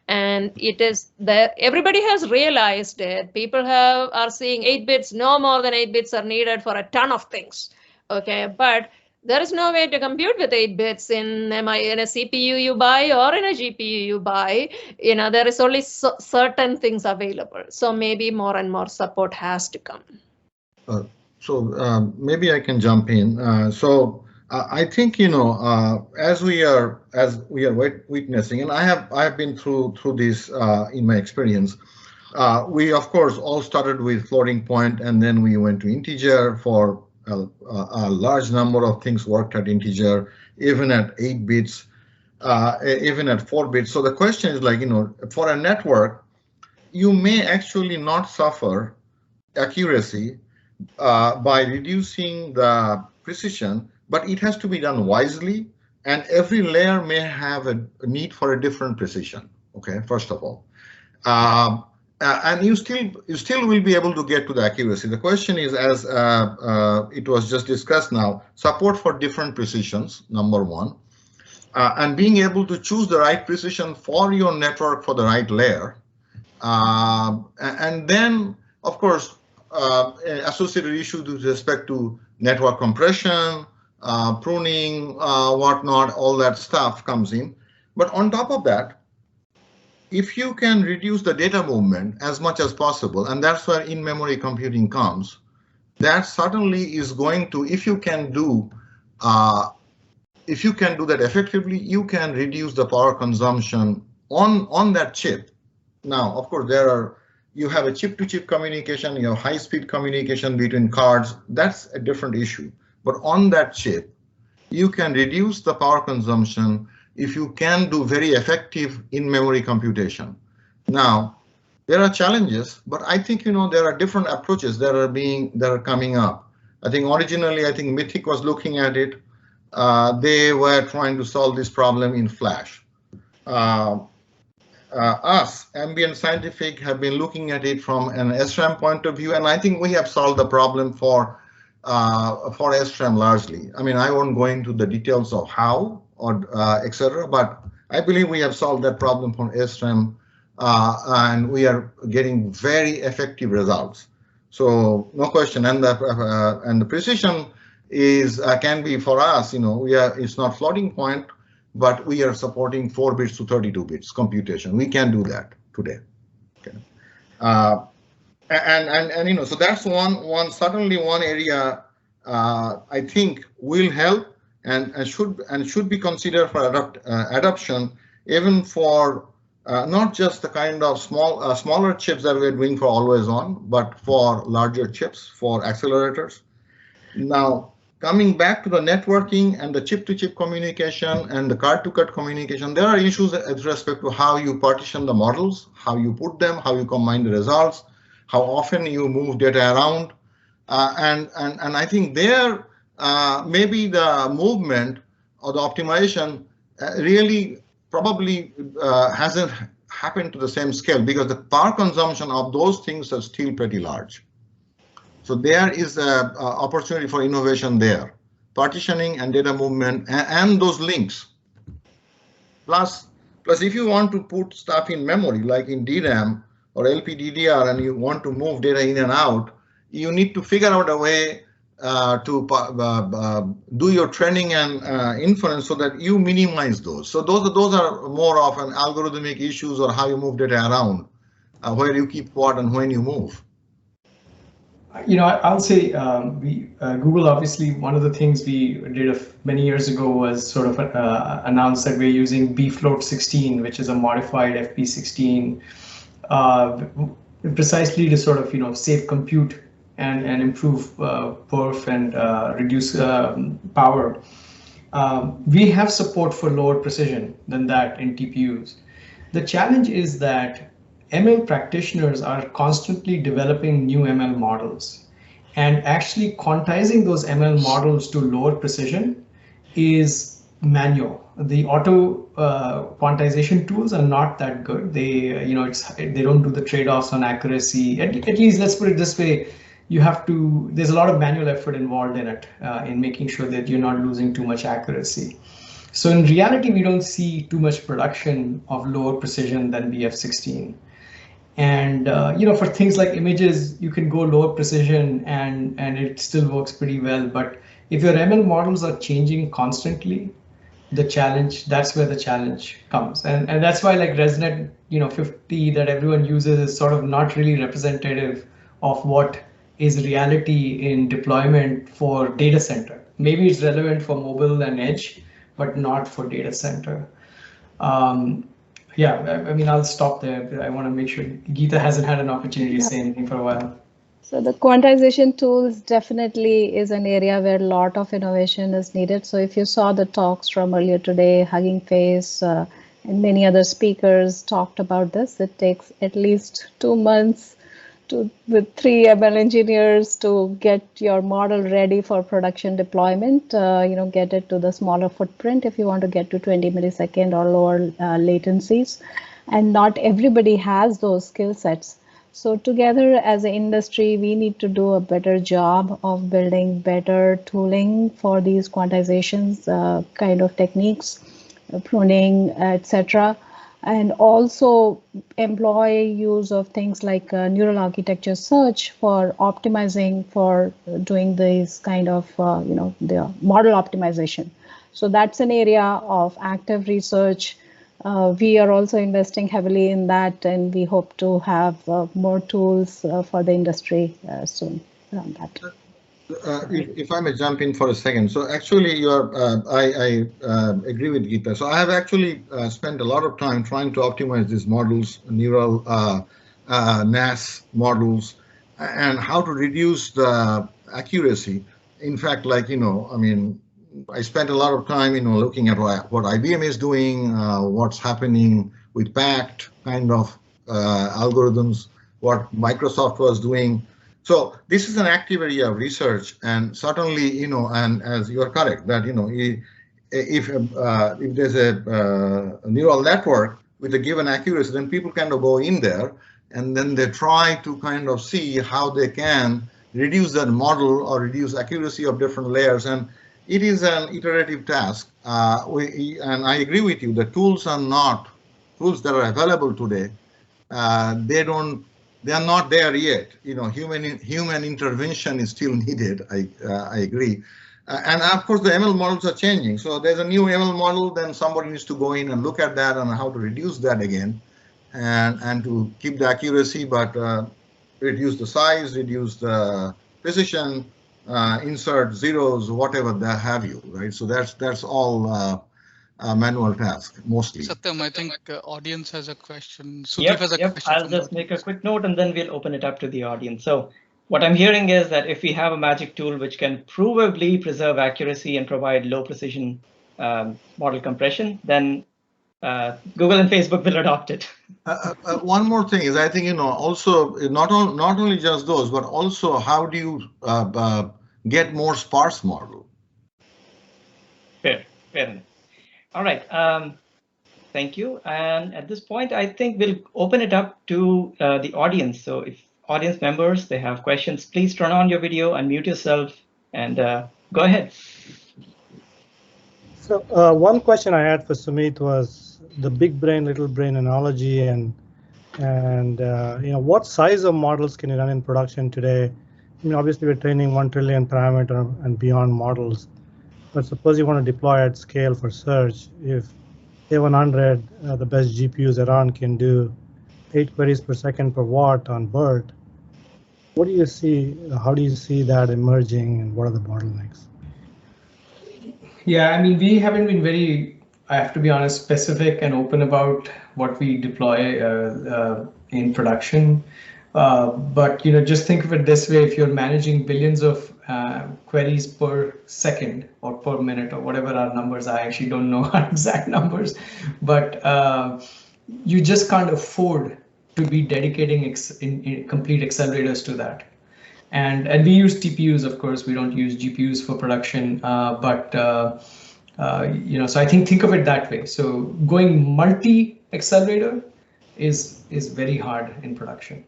And it is there, everybody has realized it. People are seeing 8 bits, no more than 8 bits are needed for a ton of things. Okay, but there is no way to compute with 8 bits in a CPU you buy or in a GPU you buy. You know, there is only certain things available. So maybe more and more support has to come. Maybe I can jump in. I think, you know, as we are witnessing, and I have been through this in my experience. We of course all started with floating point, and then we went to integer. For a large number of things worked at integer, even at 8 bits, even at 4 bits. So the question is, like, you know, for a network, you may actually not suffer accuracy by reducing the precision, but it has to be done wisely, and every layer may have a need for a different precision. Okay, first of all, and you still will be able to get to the accuracy. The question is, as it was just discussed now, support for different precisions, number one, and being able to choose the right precision for your network for the right layer, and then of course associated issues with respect to network compression, pruning, whatnot, all that stuff comes in. But on top of that, if you can reduce the data movement as much as possible, and that's where in-memory computing comes, that certainly is going to, if you can do that effectively, you can reduce the power consumption on that chip. Now, of course, you have a chip-to-chip communication, you have high-speed communication between cards. That's a different issue. But on that chip, you can reduce the power consumption if you can do very effective in-memory computation. Now, there are challenges, but I think, you know, there are different approaches that are coming up. I think originally, I think Mythic was looking at it. They were trying to solve this problem in Flash. Us, Ambient Scientific, have been looking at it from an SRAM point of view, and I think we have solved the problem for SRAM largely. I mean, I won't go into the details of how or etc., but I believe we have solved that problem for SRAM, and we are getting very effective results. So no question, and the precision is can be for us. You know, it's not floating point, but we are supporting 4 bits to 32 bits computation. We can do that today. Okay. And you know, so that's certainly one area I think will help and should be considered for adoption, even for not just the kind of smaller chips that we're doing for always on, but for larger chips, for accelerators. Now, coming back to the networking and the chip-to-chip communication and the card-to-card communication, there are issues with respect to how you partition the models, how you put them, how you combine the results, how often you move data around, and I think there maybe the movement or the optimization really probably hasn't happened to the same scale, because the power consumption of those things are still pretty large. So there is an opportunity for innovation there, partitioning and data movement and those links. Plus, if you want to put stuff in memory, like in DRAM or LPDDR, and you want to move data in and out, you need to figure out a way to do your training and inference so that you minimize those. So those are more of an algorithmic issues, or how you move data around, where you keep what and when you move. You know, I'll say Google, obviously, one of the things we did many years ago was sort of announce that we're using bfloat 16, which is a modified FP16, precisely to sort of, you know, save compute and improve perf and reduce power. We have support for lower precision than that in TPUs. The challenge is that ML practitioners are constantly developing new ML models, and actually quantizing those ML models to lower precision is manual. The auto quantization tools are not that good. They, they don't do the trade-offs on accuracy. At least, let's put it this way: you have to. There's a lot of manual effort involved in it, in making sure that you're not losing too much accuracy. So in reality, we don't see too much production of lower precision than BF16. And for things like images, you can go lower precision and it still works pretty well. But if your ML models are changing constantly, that's where the challenge comes. And that's why like ResNet 50 that everyone uses is sort of not really representative of what is reality in deployment for data center. Maybe it's relevant for mobile and edge, but not for data center. Yeah, I mean, I'll stop there. I want to make sure Geeta hasn't had an opportunity to say anything for a while. So the quantization tools definitely is an area where a lot of innovation is needed. So if you saw the talks from earlier today, Hugging Face and many other speakers talked about this. It takes at least 2 months with 3 ML engineers to get your model ready for production deployment, get it to the smaller footprint if you want to get to 20 millisecond or lower latencies. And not everybody has those skill sets. So together as an industry, we need to do a better job of building better tooling for these quantizations kind of techniques, pruning, etc. And also employ use of things like neural architecture search for optimizing, for doing these kind of, the model optimization. So that's an area of active research. We are also investing heavily in that, and we hope to have more tools for the industry soon around that. If I may jump in for a second. So actually, I agree with Geeta. So I have actually spent a lot of time trying to optimize these models, neural NAS models, and how to reduce the accuracy. In fact, I spent a lot of time, looking at what IBM is doing, what's happening with PACT kind of algorithms, what Microsoft was doing. So this is an active area of research, and certainly, and as you are correct, that if there's a neural network with a given accuracy, then people kind of go in there and then they try to kind of see how they can reduce that model or reduce accuracy of different layers. And it is an iterative task. And I agree with you. The tools are not tools that are available today. They are not there yet. Human intervention is still needed. I agree. And of course, the ML models are changing. So there's a new ML model, then somebody needs to go in and look at that and how to reduce that again, and to keep the accuracy, but reduce the size, reduce the precision, insert zeros, whatever that have you, right? So that's all manual task mostly. Satyam, I think audience has a question. Yep. I'll just make a quick note and then we'll open it up to the audience. So what I'm hearing is that if we have a magic tool which can provably preserve accuracy and provide low precision model compression, then Google and Facebook will adopt it. One more thing is, I think, also not only just those, but also how do you get more sparse model? Fair enough. All right. Thank you. And at this point, I think we'll open it up to the audience. So if audience members, they have questions, please turn on your video, unmute yourself, and go ahead. So one question I had for Sumit was the big brain, little brain analogy, and what size of models can you run in production today? I mean, obviously we're training 1 trillion parameter and beyond models, but suppose you want to deploy at scale for search. If A100, the best GPUs around, can do 8 queries per second per watt on BERT, what do you see? How do you see that emerging, and what are the bottlenecks? Yeah, I mean, we haven't been very, I have to be honest, specific and open about what we deploy in production. But just think of it this way: if you're managing billions of queries per second or per minute or whatever our numbers are, I actually don't know our exact numbers, but you just can't afford to be dedicating complete accelerators to that. And we use TPUs, of course. We don't use GPUs for production, so I think of it that way. So going multi-accelerator is very hard in production.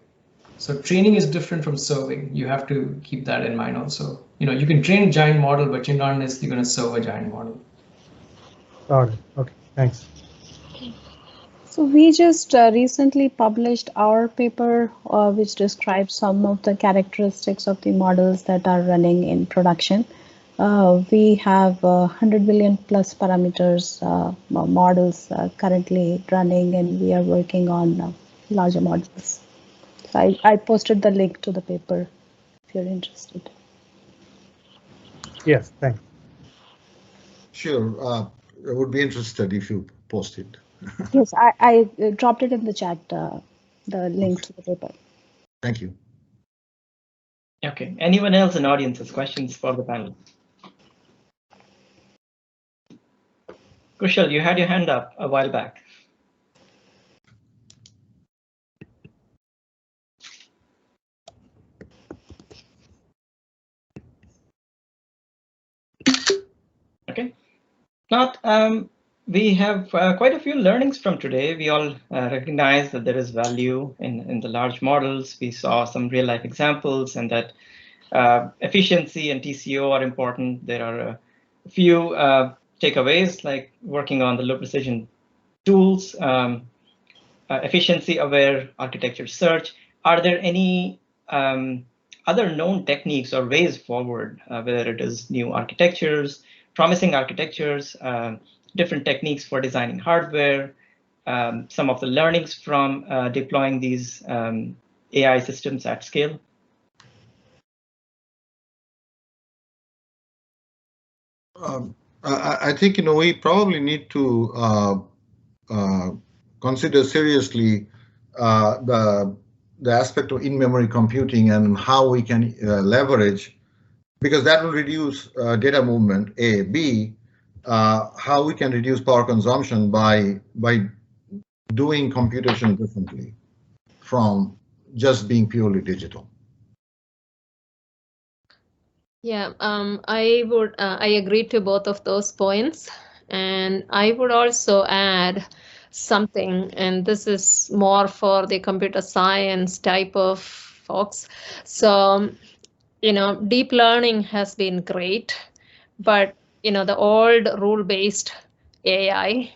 So training is different from serving. You have to keep that in mind also. You can train a giant model, but you're not necessarily going to serve a giant model. Got it. Okay, thanks. So we just recently published our paper, which describes some of the characteristics of the models that are running in production. We have 100 billion plus parameters models currently running, and we are working on larger models. So I posted the link to the paper if you're interested. Yes, thanks. Sure, I would be interested if you post it. Yes, I dropped it in the chat, the link to the paper. Thank you. Okay, anyone else in audience has questions for the panel? Kushal, you had your hand up a while back. Okay, not. We have quite a few learnings from today. We all recognize that there is value in the large models. We saw some real life examples, and that efficiency and TCO are important. There are a few takeaways, like working on the low precision tools, efficiency aware architecture search. Are there any other known techniques or ways forward, whether it is new architectures, promising architectures, different techniques for designing hardware, some of the learnings from deploying these AI systems at scale? I think we probably need to consider seriously the aspect of in-memory computing and how we can leverage, because that will reduce data movement. A, B, how we can reduce power consumption by doing computation differently from just being purely digital. Yeah, I agree to both of those points, and I would also add something, and this is more for the computer science type of folks. So, deep learning has been great, but the old rule-based AI,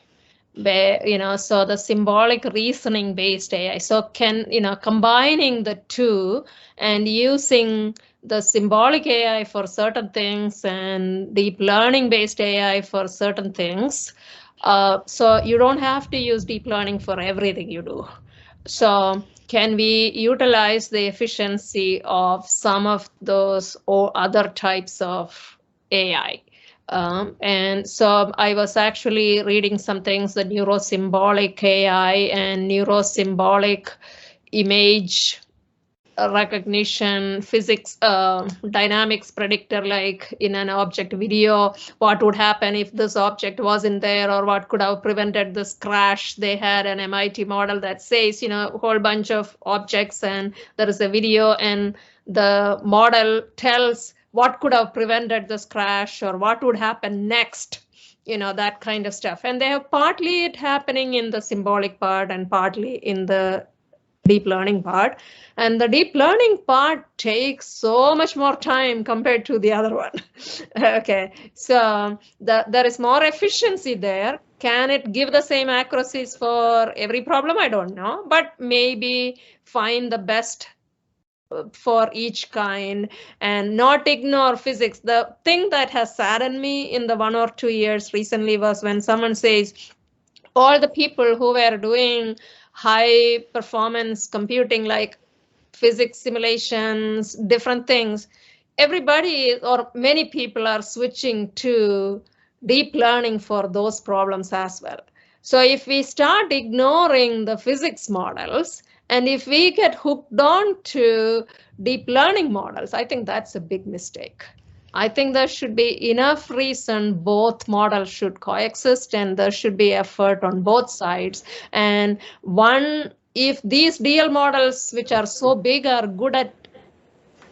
where so the symbolic reasoning based AI, so combining the two and using the symbolic AI for certain things and deep learning based AI for certain things, so you don't have to use deep learning for everything you do. So can we utilize the efficiency of some of those or other types of AI? And so I was actually reading some things, the neurosymbolic AI and neurosymbolic image recognition, physics, dynamics predictor, like in an object video, what would happen if this object wasn't there, or what could have prevented this crash. They had an MIT model that says, a whole bunch of objects, and there is a video, and the model tells what could have prevented this crash or what would happen next, that kind of stuff. And they have partly it happening in the symbolic part and partly in the deep learning part. And the deep learning part takes so much more time compared to the other one. Okay, so there is more efficiency there. Can it give the same accuracies for every problem? I don't know, but maybe find the best for each kind and not ignore physics. The thing that has saddened me in the 1 or 2 years recently was when someone says all the people who were doing high performance computing, like physics simulations, different things, everybody or many people are switching to deep learning for those problems as well. So if we start ignoring the physics models, and if we get hooked on to deep learning models, I think that's a big mistake. I think there should be enough reason both models should coexist, and there should be effort on both sides. And if these DL models, which are so big, are good at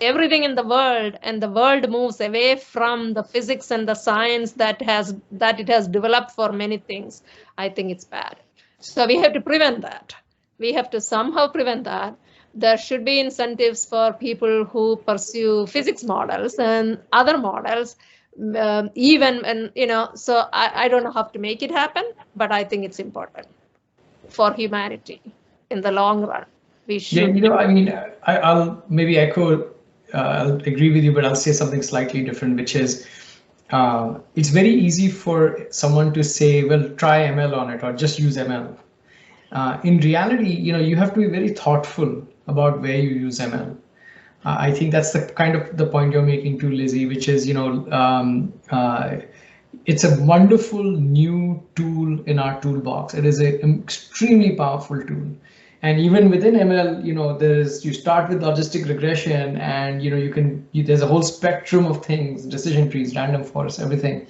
everything in the world, and the world moves away from the physics and the science that it has developed for many things, I think it's bad. So we have to prevent that. We have to somehow prevent that. There should be incentives for people who pursue physics models and other models, so I don't know how to make it happen, but I think it's important for humanity in the long run. We should. Yeah, I mean, I'll maybe echo, I'll agree with you, but I'll say something slightly different, which is it's very easy for someone to say, well, try ML on it or just use ML. In reality, you have to be very thoughtful about where you use ML. I think that's the kind of the point you're making too, Lizzie, which is, it's a wonderful new tool in our toolbox. It is an extremely powerful tool. And even within ML, you start with logistic regression, and there's a whole spectrum of things, decision trees, random forests, everything.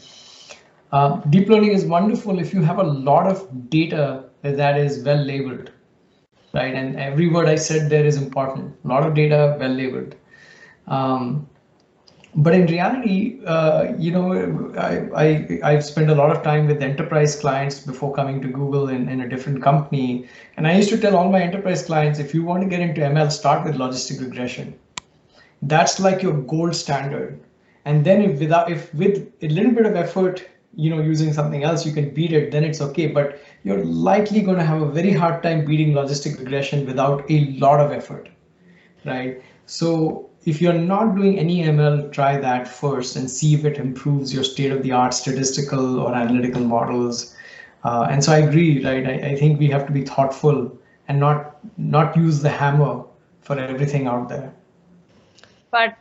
Deep learning is wonderful if you have a lot of data that is well labeled, right? And every word I said there is important. A lot of data well labeled. But in reality, I've spent a lot of time with enterprise clients before coming to Google in a different company. And I used to tell all my enterprise clients, if you want to get into ML, start with logistic regression. That's like your gold standard. And then if with a little bit of effort, using something else, you can beat it, then it's okay. But you're likely going to have a very hard time beating logistic regression without a lot of effort, right? So if you're not doing any ML, try that first and see if it improves your state-of-the-art statistical or analytical models. And so I agree, right? I think we have to be thoughtful and not use the hammer for everything out there. But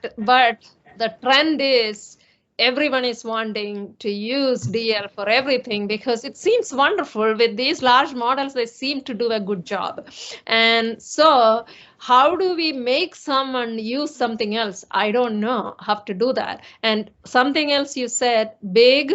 the trend is everyone is wanting to use DL for everything because it seems wonderful. With these large models, they seem to do a good job. And so how do we make someone use something else? I don't know how to do that. And something else you said, big,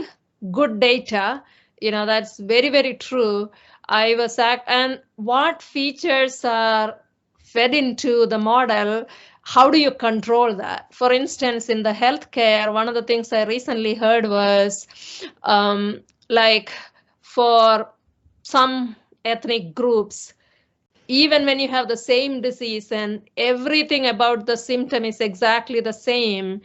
good data, that's very, very true. And what features are fed into the model? How do you control that? For instance, in the healthcare, one of the things I recently heard was like for some ethnic groups, even when you have the same disease and everything about the symptom is exactly the same,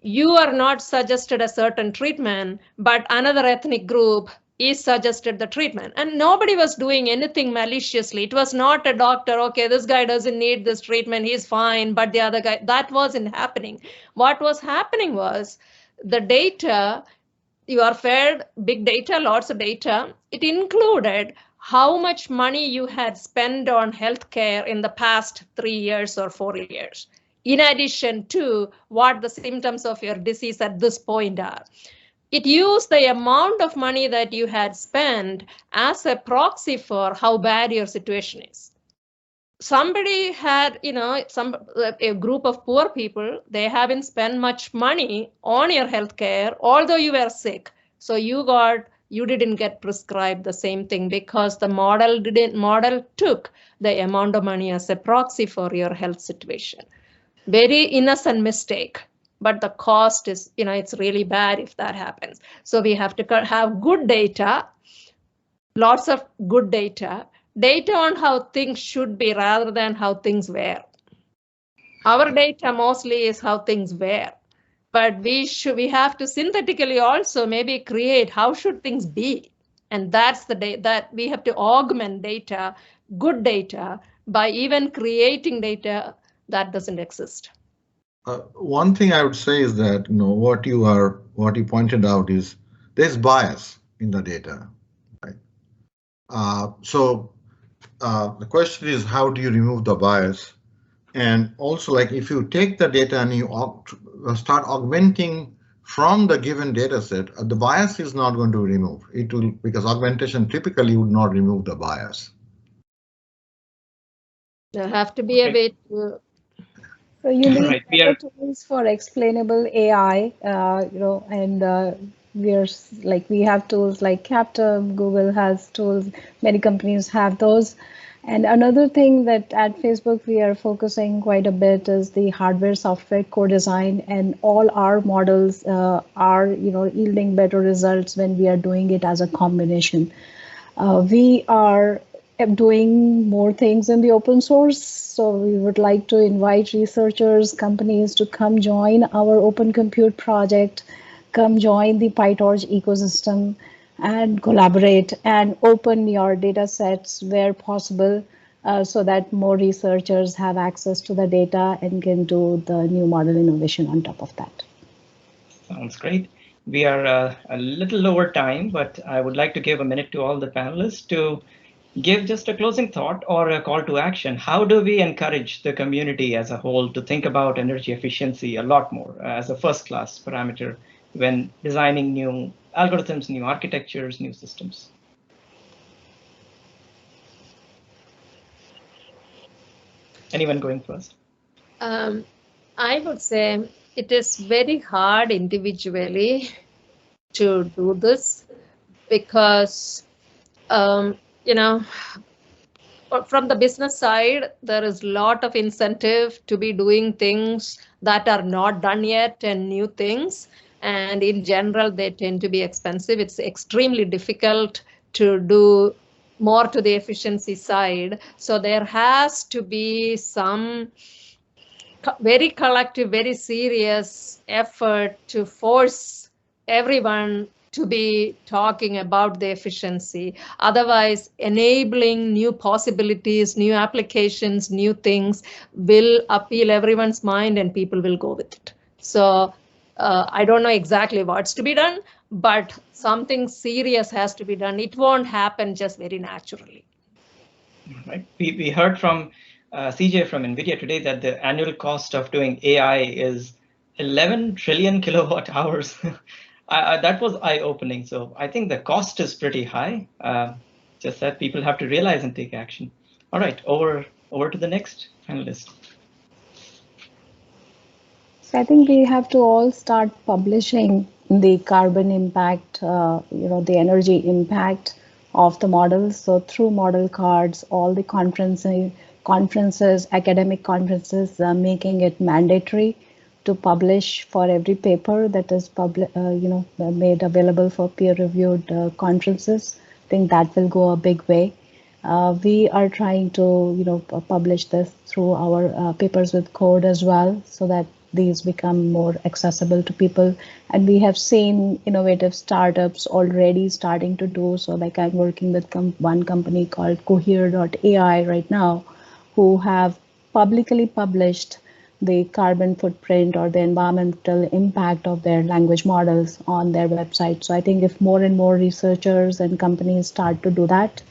you are not suggested a certain treatment, but another ethnic group is suggested the treatment. And nobody was doing anything maliciously. It was not a doctor, okay, this guy doesn't need this treatment, he's fine, but the other guy, that wasn't happening. What was happening was the data, you are fed big data, lots of data. It included how much money you had spent on healthcare in the past 3 years or 4 years, in addition to what the symptoms of your disease at this point are. It used the amount of money that you had spent as a proxy for how bad your situation is. Somebody had, a group of poor people, they haven't spent much money on your healthcare, although you were sick. So you didn't get prescribed the same thing because the model took the amount of money as a proxy for your health situation. Very innocent mistake. But the cost is, it's really bad if that happens. So we have to have good data, lots of good data on how things should be rather than how things were. Our data mostly is how things were, but we have to synthetically also maybe create how should things be. And that's the data that we have to augment data, good data, by even creating data that doesn't exist. One thing I would say is that what you pointed out is there's bias in the data, right? So the question is, how do you remove the bias? And also, like, if you take the data and you start augmenting from the given data set, the bias is not going to remove. It will, because augmentation typically would not remove the bias. There have to be a way to. So you need Right. better tools for explainable AI, and we have tools like Captive, Google has tools, many companies have those. And another thing that at Facebook we are focusing quite a bit is the hardware software co-design, and all our models are yielding better results when we are doing it as a combination. We are doing more things in the open source, so we would like to invite researchers, companies to come join our Open Compute project, come join the PyTorch ecosystem, and collaborate and open your data sets where possible, so that more researchers have access to the data and can do the new model innovation on top of that. Sounds great. We are a little over time, but I would like to give a minute to all the panelists to give just a closing thought or a call to action. How do we encourage the community as a whole to think about energy efficiency a lot more as a first-class parameter when designing new algorithms, new architectures, new systems? Anyone going first? I would say it is very hard individually to do this because, from the business side, there is a lot of incentive to be doing things that are not done yet and new things. And in general, they tend to be expensive. It's extremely difficult to do more to the efficiency side. So there has to be some very collective, very serious effort to force everyone to be talking about the efficiency. Otherwise, enabling new possibilities, new applications, new things will appeal everyone's mind and people will go with it. So I don't know exactly what's to be done, but something serious has to be done. It won't happen just very naturally. Right. We heard from CJ from NVIDIA today that the annual cost of doing AI is 11 trillion kilowatt hours. That was eye-opening. So I think the cost is pretty high. Just that people have to realize and take action. All right, over to the next panelist. So I think we have to all start publishing the carbon impact, the energy impact of the models. So through model cards, all the conferences, academic conferences, making it mandatory to publish for every paper that is made available for peer-reviewed conferences. I think that will go a big way. We are trying to publish this through our papers with code as well, so that these become more accessible to people. And we have seen innovative startups already starting to do so. Like I'm working with one company called Cohere.ai right now, who have publicly published the carbon footprint or the environmental impact of their language models on their website. So I think if more and more researchers and companies start to do that,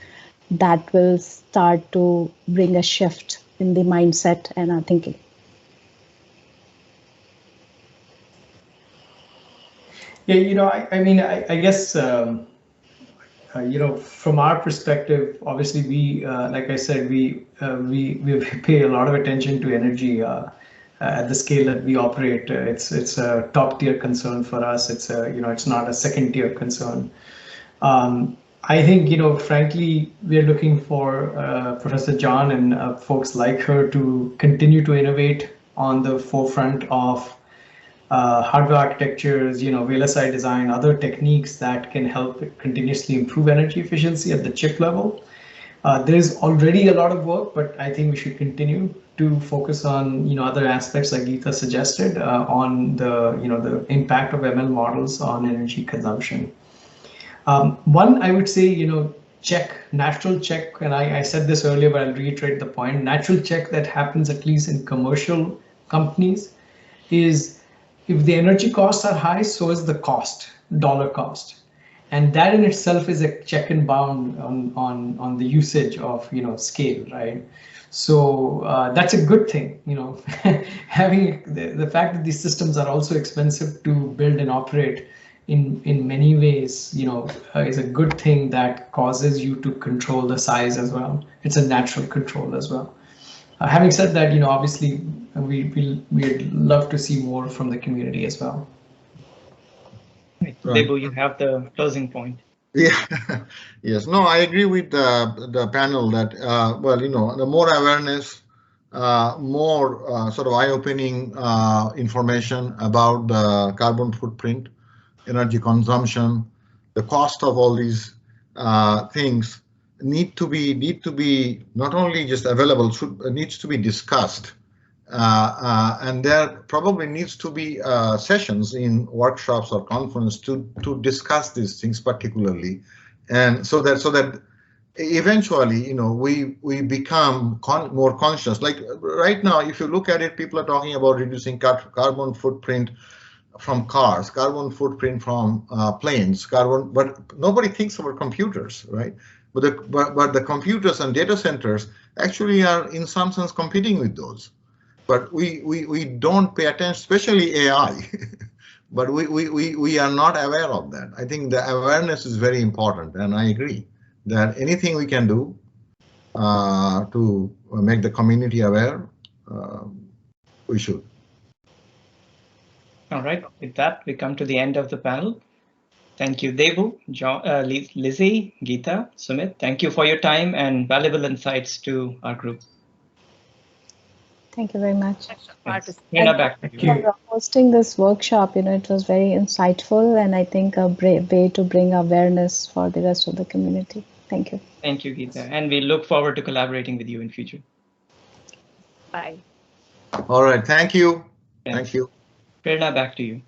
that will start to bring a shift in the mindset and our thinking. Yeah, I guess, from our perspective, obviously we, like I said, we pay a lot of attention to energy at the scale that we operate. It's a top tier concern for us. It's it's not a second tier concern. I think, frankly, we're looking for Professor John and folks like her to continue to innovate on the forefront of hardware architectures, VLSI design, other techniques that can help continuously improve energy efficiency at the chip level. There's already a lot of work, but I think we should continue to focus on other aspects like Geeta suggested on the impact of ML models on energy consumption. One, I would say, natural check, and I said this earlier, but I'll reiterate the point. Natural check that happens at least in commercial companies is if the energy costs are high, so is the cost, dollar cost. And that in itself is a check and bound on the usage of scale, right? So that's a good thing, having the fact that these systems are also expensive to build and operate in many ways, is a good thing that causes you to control the size as well. It's a natural control as well. Having said that, obviously we'd love to see more from the community as well. Right. Debu, you have the closing point. Yeah, yes, no, I agree with the panel that, well, the more awareness, more sort of eye-opening information about the carbon footprint, energy consumption, the cost of all these things need to be not only just available, needs to be discussed. And there probably needs to be sessions in workshops or conference to discuss these things particularly, and so that eventually we become more conscious. Like right now, if you look at it, people are talking about reducing carbon footprint from cars, carbon footprint from planes, but nobody thinks about computers, right? But the computers and data centers actually are in some sense competing with those. But we don't pay attention, especially AI. But we are not aware of that. I think the awareness is very important, and I agree that anything we can do to make the community aware, we should. All right, with that, we come to the end of the panel. Thank you, Debu, John, Lizzie, Geeta, Sumit. Thank you for your time and valuable insights to our group. Thank you very much. Back to you. For hosting this workshop, it was very insightful, and I think a brave way to bring awareness for the rest of the community. Thank you. Thank you, Geeta, and we look forward to collaborating with you in future. Bye. All right, thank you. Yes. Thank you. Prerna, back to you.